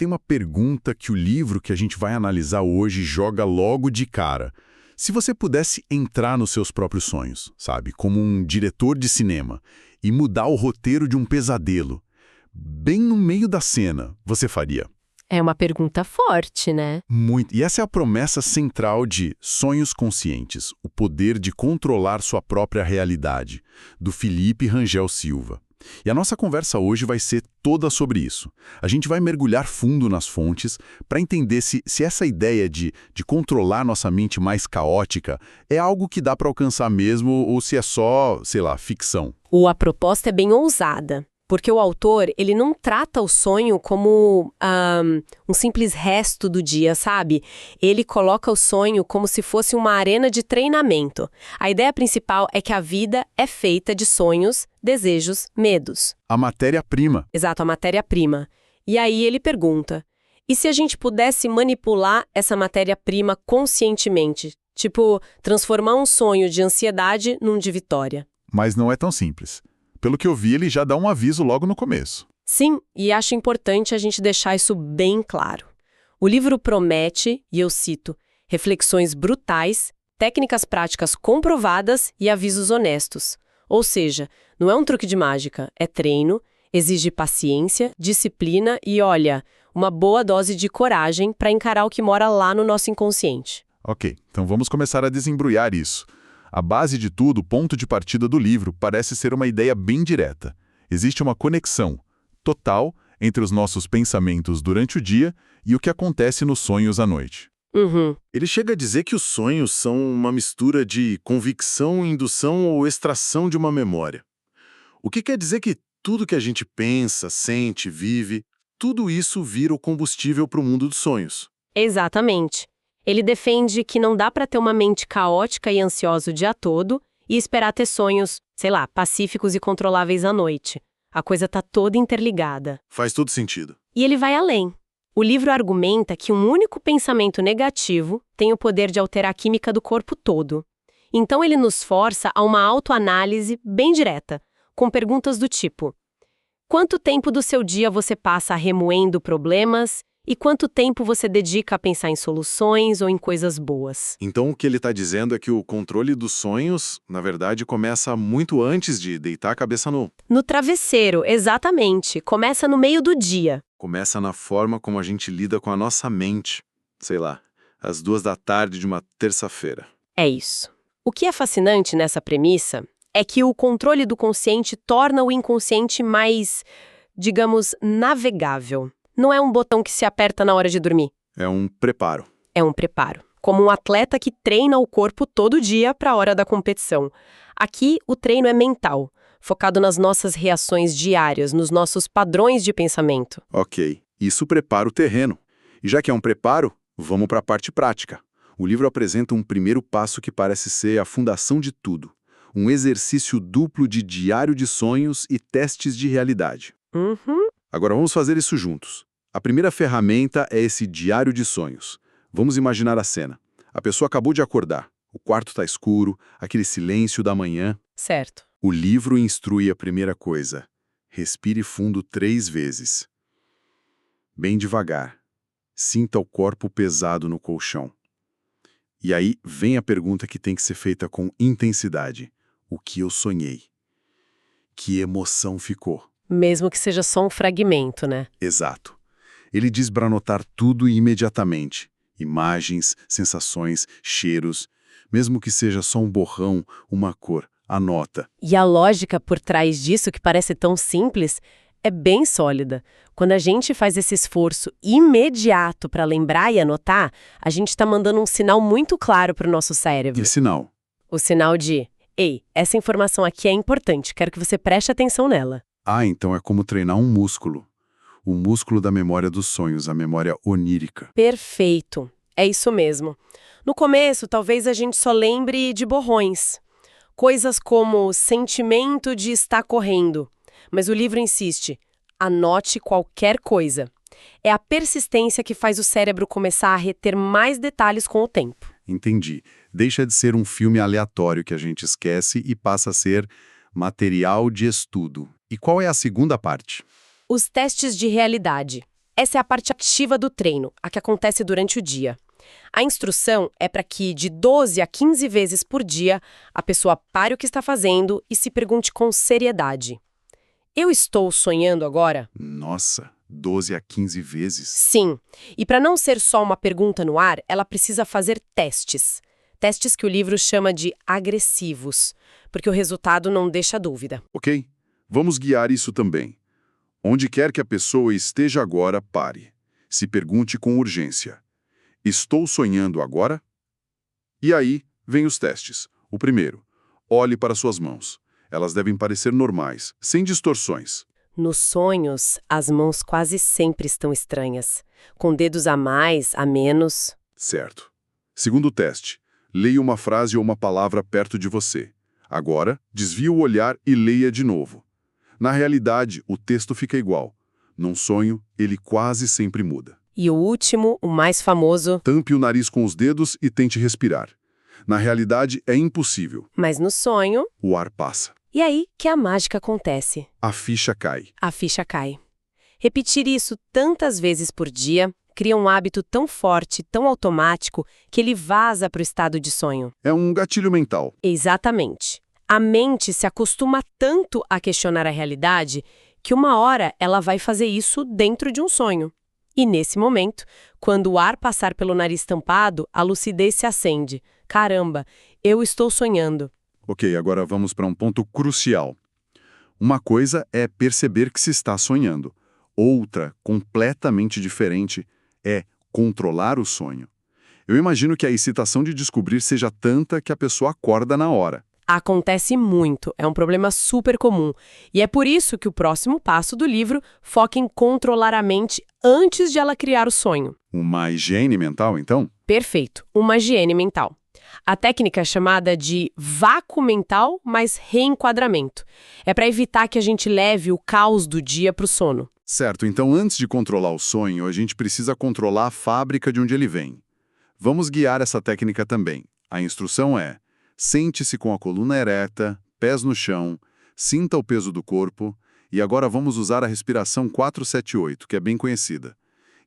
tem uma pergunta que o livro que a gente vai analisar hoje joga logo de cara. Se você pudesse entrar nos seus próprios sonhos, sabe, como um diretor de cinema, e mudar o roteiro de um pesadelo, bem no meio da cena, você faria? É uma pergunta forte, né? Muito. E essa é a promessa central de Sonhos Conscientes, o poder de controlar sua própria realidade, do Felipe Rangel Silva. E a nossa conversa hoje vai ser toda sobre isso. A gente vai mergulhar fundo nas fontes para entender se essa ideia de controlar nossa mente mais caótica é algo que dá para alcançar mesmo ou se é só, sei lá, ficção. A proposta é bem ousada, porque o autor, ele não trata o sonho como um simples resto do dia, sabe? Ele coloca o sonho como se fosse uma arena de treinamento. A ideia principal é que a vida é feita de sonhos, desejos, medos. A matéria-prima. Exato, a matéria-prima. E aí ele pergunta, e se a gente pudesse manipular essa matéria-prima conscientemente? Tipo, transformar um sonho de ansiedade num de vitória. Mas não é tão simples. Pelo que eu vi, ele já dá um aviso logo no começo. Sim, e acho importante a gente deixar isso bem claro. O livro promete, e eu cito, reflexões brutais, técnicas práticas comprovadas e avisos honestos. Ou seja, não é um truque de mágica, é treino, exige paciência, disciplina e, olha, uma boa dose de coragem para encarar o que mora lá no nosso inconsciente. Ok, então vamos começar a desembrulhar isso. A base de tudo, o ponto de partida do livro, parece ser uma ideia bem direta. Existe uma conexão total entre os nossos pensamentos durante o dia e o que acontece nos sonhos à noite. Uhum. Ele chega a dizer que os sonhos são uma mistura de convicção, indução ou extração de uma memória. O que quer dizer que tudo que a gente pensa, sente, vive, tudo isso vira o combustível para o mundo dos sonhos. Exatamente. Ele defende que não dá para ter uma mente caótica e ansiosa o dia todo e esperar ter sonhos, sei lá, pacíficos e controláveis à noite. A coisa tá toda interligada. Faz todo sentido. E ele vai além. O livro argumenta que um único pensamento negativo tem o poder de alterar a química do corpo todo. Então ele nos força a uma autoanálise bem direta, com perguntas do tipo: quanto tempo do seu dia você passa remoendo problemas? E quanto tempo você dedica a pensar em soluções ou em coisas boas? Então o que ele está dizendo é que o controle dos sonhos, na verdade, começa muito antes de deitar a cabeça no travesseiro, exatamente. Começa no meio do dia. Começa na forma como a gente lida com a nossa mente. Sei lá, às 2 da tarde de uma terça-feira. É isso. O que é fascinante nessa premissa é que o controle do consciente torna o inconsciente mais, digamos, navegável. Não é um botão que se aperta na hora de dormir. É um preparo. É um preparo. Como um atleta que treina o corpo todo dia para a hora da competição. Aqui, o treino é mental, focado nas nossas reações diárias, nos nossos padrões de pensamento. Ok, isso prepara o terreno. E já que é um preparo, vamos para a parte prática. O livro apresenta um primeiro passo que parece ser a fundação de tudo. Um exercício duplo de diário de sonhos e testes de realidade. Uhum. Agora vamos fazer isso juntos. A primeira ferramenta é esse diário de sonhos. Vamos imaginar a cena. A pessoa acabou de acordar. O quarto está escuro, aquele silêncio da manhã. Certo. O livro instrui a primeira coisa. Respire fundo 3 vezes. Bem devagar. Sinta o corpo pesado no colchão. E aí vem a pergunta que tem que ser feita com intensidade. O que eu sonhei? Que emoção ficou? Mesmo que seja só um fragmento, né? Exato. Ele diz para anotar tudo imediatamente. Imagens, sensações, cheiros. Mesmo que seja só um borrão, uma cor, anota. E a lógica por trás disso, que parece tão simples, é bem sólida. Quando a gente faz esse esforço imediato para lembrar e anotar, a gente está mandando um sinal muito claro para o nosso cérebro. Que sinal? O sinal de, ei, essa informação aqui é importante, quero que você preste atenção nela. Ah, então é como treinar um músculo. O músculo da memória dos sonhos, a memória onírica. Perfeito. É isso mesmo. No começo, talvez a gente só lembre de borrões. Coisas como sentimento de estar correndo. Mas o livro insiste, anote qualquer coisa. É a persistência que faz o cérebro começar a reter mais detalhes com o tempo. Entendi. Deixa de ser um filme aleatório que a gente esquece e passa a ser material de estudo. E qual é a segunda parte? Os testes de realidade. Essa é a parte ativa do treino, a que acontece durante o dia. A instrução é para que, de 12 a 15 vezes por dia, a pessoa pare o que está fazendo e se pergunte com seriedade: eu estou sonhando agora? Nossa, 12 a 15 vezes? Sim. E para não ser só uma pergunta no ar, ela precisa fazer testes. Testes que o livro chama de agressivos, porque o resultado não deixa dúvida. Ok, vamos guiar isso também. Onde quer que a pessoa esteja agora, pare. Se pergunte com urgência: estou sonhando agora? E aí, vem os testes. O primeiro, olhe para suas mãos. Elas devem parecer normais, sem distorções. Nos sonhos, as mãos quase sempre estão estranhas, com dedos a mais, a menos. Certo. Segundo teste, leia uma frase ou uma palavra perto de você. Agora, desvie o olhar e leia de novo. Na realidade, o texto fica igual. Num sonho, ele quase sempre muda. E o último, o mais famoso. Tampe o nariz com os dedos e tente respirar. Na realidade, é impossível. Mas no sonho. O ar passa. E aí que a mágica acontece. A ficha cai. A ficha cai. Repetir isso tantas vezes por dia cria um hábito tão forte, tão automático, que ele vaza para o estado de sonho. É um gatilho mental. Exatamente. A mente se acostuma tanto a questionar a realidade que uma hora ela vai fazer isso dentro de um sonho. E nesse momento, quando o ar passar pelo nariz tampado, a lucidez se acende. Caramba, eu estou sonhando. Ok, agora vamos para um ponto crucial. Uma coisa é perceber que se está sonhando. Outra, completamente diferente, é controlar o sonho. Eu imagino que a excitação de descobrir seja tanta que a pessoa acorda na hora. Acontece muito, é um problema super comum. E é por isso que o próximo passo do livro foca em controlar a mente antes de ela criar o sonho. Uma higiene mental, então? Perfeito, uma higiene mental. A técnica é chamada de vácuo mental mais reenquadramento. É para evitar que a gente leve o caos do dia para o sono. Certo, então antes de controlar o sonho, a gente precisa controlar a fábrica de onde ele vem. Vamos guiar essa técnica também. A instrução é: sente-se com a coluna ereta, pés no chão, sinta o peso do corpo, e agora vamos usar a respiração 4-7-8, que é bem conhecida.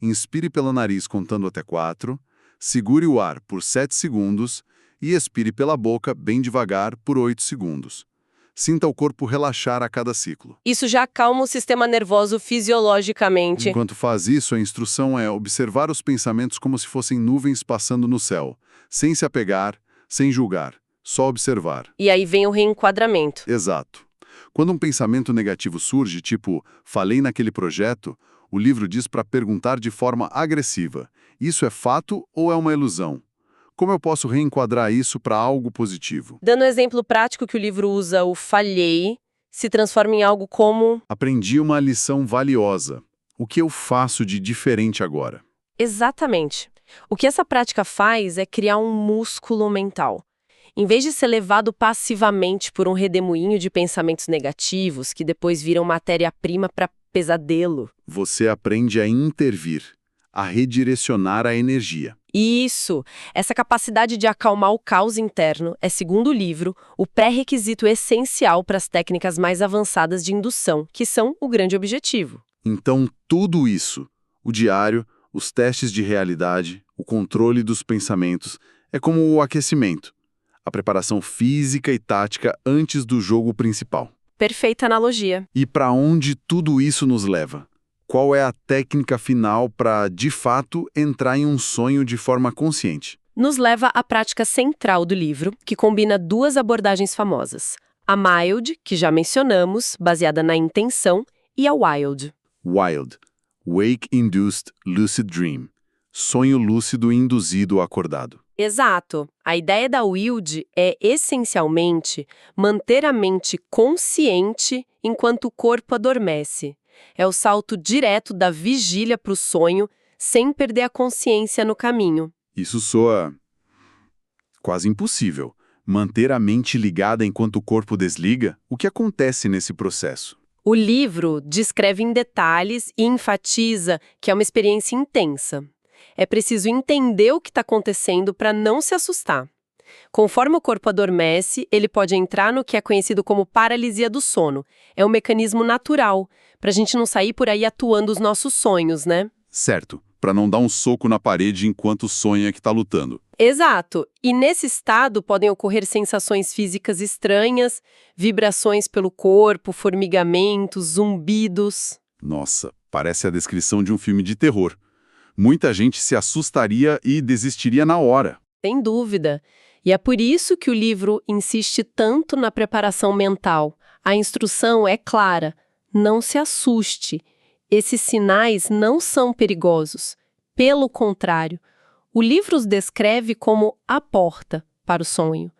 Inspire pelo nariz contando até 4, segure o ar por 7 segundos e expire pela boca bem devagar por 8 segundos. Sinta o corpo relaxar a cada ciclo. Isso já acalma o sistema nervoso fisiologicamente. Enquanto faz isso, a instrução é observar os pensamentos como se fossem nuvens passando no céu, sem se apegar, sem julgar, só observar. E aí vem o reenquadramento. Exato. Quando um pensamento negativo surge, tipo, falei naquele projeto, o livro diz para perguntar de forma agressiva: isso é fato ou é uma ilusão? Como eu posso reenquadrar isso para algo positivo? Dando um exemplo prático que o livro usa, o falhei se transforma em algo como: aprendi uma lição valiosa. O que eu faço de diferente agora? exatamente. O que essa prática faz é criar um músculo mental. Em vez de ser levado passivamente por um redemoinho de pensamentos negativos que depois viram matéria-prima para pesadelo. Você aprende a intervir, a redirecionar a energia. Isso! Essa capacidade de acalmar o caos interno é, segundo o livro, o pré-requisito essencial para as técnicas mais avançadas de indução, que são o grande objetivo. Então, tudo isso, o diário, os testes de realidade, o controle dos pensamentos, é como o aquecimento, a preparação física e tática antes do jogo principal. Perfeita analogia. E para onde tudo isso nos leva? Qual é a técnica final para, de fato, entrar em um sonho de forma consciente? Nos leva à prática central do livro, que combina duas abordagens famosas. A mild, que já mencionamos, baseada na intenção, e a wild. Wild. Wake-induced lucid dream. Sonho lúcido induzido acordado. Exato. A ideia da wild é, essencialmente, manter a mente consciente enquanto o corpo adormece. É o salto direto da vigília para o sonho, sem perder a consciência no caminho. Isso soa quase impossível. Manter a mente ligada enquanto o corpo desliga? O que acontece nesse processo? O livro descreve em detalhes e enfatiza que é uma experiência intensa. É preciso entender o que está acontecendo para não se assustar. Conforme o corpo adormece, ele pode entrar no que é conhecido como paralisia do sono. É um mecanismo natural, para a gente não sair por aí atuando os nossos sonhos, né? Certo, para não dar um soco na parede enquanto sonha que está lutando. Exato. E nesse estado podem ocorrer sensações físicas estranhas, vibrações pelo corpo, formigamentos, zumbidos. Nossa, parece a descrição de um filme de terror. Muita gente se assustaria e desistiria na hora. Sem dúvida. E é por isso que o livro insiste tanto na preparação mental. A instrução é clara: não se assuste. Esses sinais não são perigosos. Pelo contrário, o livro os descreve como a porta para o sonho.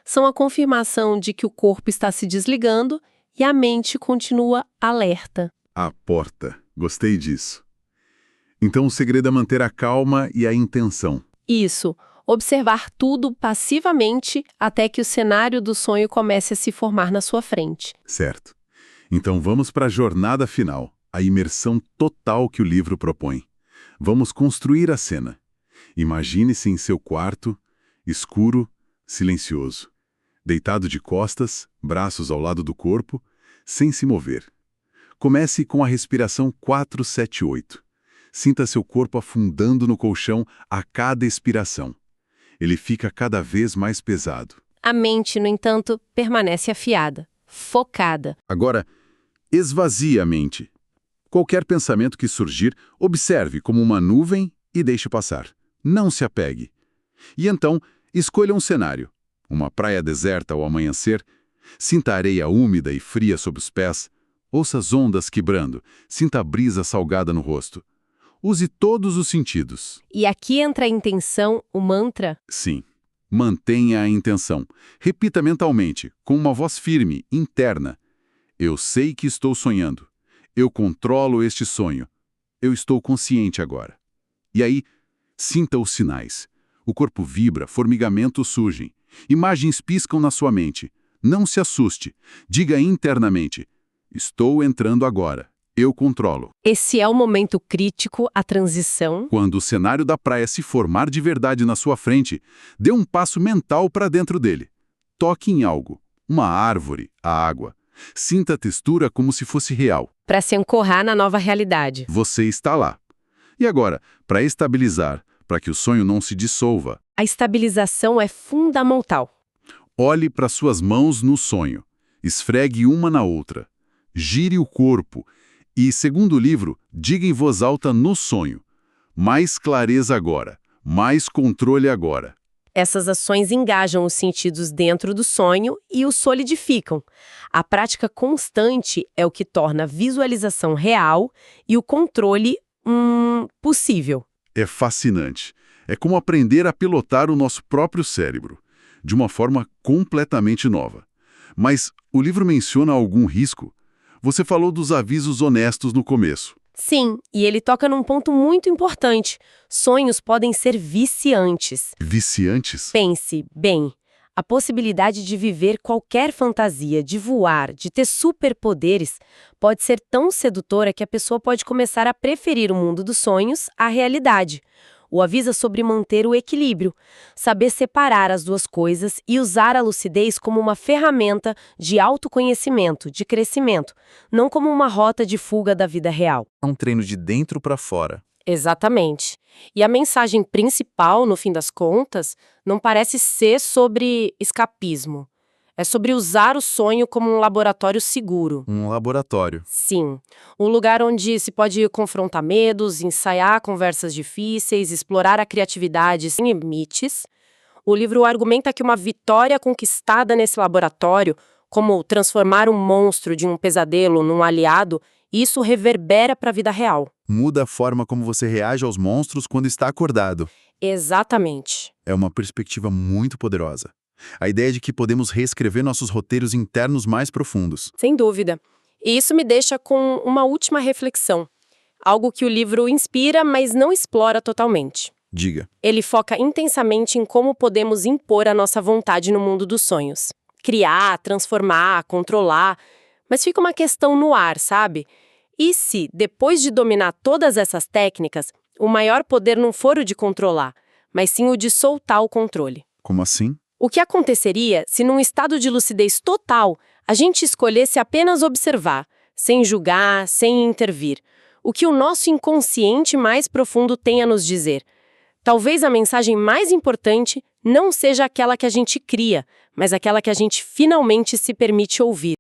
São a confirmação de que o corpo está se desligando e a mente continua alerta. A porta. Gostei disso. Então o segredo é manter a calma e a intenção. Isso, observar tudo passivamente até que o cenário do sonho comece a se formar na sua frente. Certo. Então vamos para a jornada final, a imersão total que o livro propõe. Vamos construir a cena. Imagine-se em seu quarto, escuro, silencioso. Deitado de costas, braços ao lado do corpo, sem se mover. Comece com a respiração 4-7-8. Sinta seu corpo afundando no colchão a cada expiração. Ele fica cada vez mais pesado. A mente, no entanto, permanece afiada, focada. Agora, esvazie a mente. Qualquer pensamento que surgir, observe como uma nuvem e deixe passar. Não se apegue. E então, escolha um cenário. Uma praia deserta ao amanhecer. Sinta a areia úmida e fria sob os pés. Ouça as ondas quebrando. Sinta a brisa salgada no rosto. Use todos os sentidos. E aqui entra a intenção, o mantra. Sim. Mantenha a intenção. Repita mentalmente, com uma voz firme, interna. Eu sei que estou sonhando. Eu controlo este sonho. Eu estou consciente agora. E aí, sinta os sinais. O corpo vibra, formigamentos surgem. Imagens piscam na sua mente. Não se assuste. Diga internamente: estou entrando agora. Eu controlo. Esse é o momento crítico, a transição. Quando o cenário da praia se formar de verdade na sua frente, dê um passo mental para dentro dele. Toque em algo. Uma árvore, a água. Sinta a textura como se fosse real. Para se ancorar na nova realidade. Você está lá. E agora, para estabilizar, para que o sonho não se dissolva, A estabilização é fundamental. olhe para suas mãos no sonho. Esfregue uma na outra. Gire o corpo. E, segundo o livro, diga em voz alta no sonho. Mais clareza agora. Mais controle agora. Essas ações engajam os sentidos dentro do sonho e os solidificam. A prática constante é o que torna a visualização real e o controle possível. É fascinante. É como aprender a pilotar o nosso próprio cérebro, de uma forma completamente nova. Mas o livro menciona algum risco? Você falou dos avisos honestos no começo. Sim, e ele toca num ponto muito importante. Sonhos podem ser viciantes. Viciantes? Pense, bem, a possibilidade de viver qualquer fantasia, de voar, de ter superpoderes, pode ser tão sedutora que a pessoa pode começar a preferir o mundo dos sonhos à realidade. O avisa sobre manter o equilíbrio, saber separar as duas coisas e usar a lucidez como uma ferramenta de autoconhecimento, de crescimento, não como uma rota de fuga da vida real. É um treino de dentro para fora. Exatamente. E a mensagem principal, no fim das contas, não parece ser sobre escapismo. É sobre usar o sonho como um laboratório seguro. Um laboratório. Sim, um lugar onde se pode confrontar medos, ensaiar conversas difíceis, explorar a criatividade sem limites. O livro argumenta que uma vitória conquistada nesse laboratório, como transformar um monstro de um pesadelo num aliado, isso reverbera para a vida real. Muda a forma como você reage aos monstros quando está acordado. Exatamente. É uma perspectiva muito poderosa. A ideia de que podemos reescrever nossos roteiros internos mais profundos. Sem dúvida. E isso me deixa com uma última reflexão. Algo que o livro inspira, mas não explora totalmente. Diga. Ele foca intensamente em como podemos impor a nossa vontade no mundo dos sonhos. Criar, transformar, controlar. Mas fica uma questão no ar, sabe? E se, depois de dominar todas essas técnicas, o maior poder não for o de controlar, mas sim o de soltar o controle? Como assim? O que aconteceria se, num estado de lucidez total, a gente escolhesse apenas observar, sem julgar, sem intervir? O que o nosso inconsciente mais profundo tem a nos dizer? Talvez a mensagem mais importante não seja aquela que a gente cria, mas aquela que a gente finalmente se permite ouvir.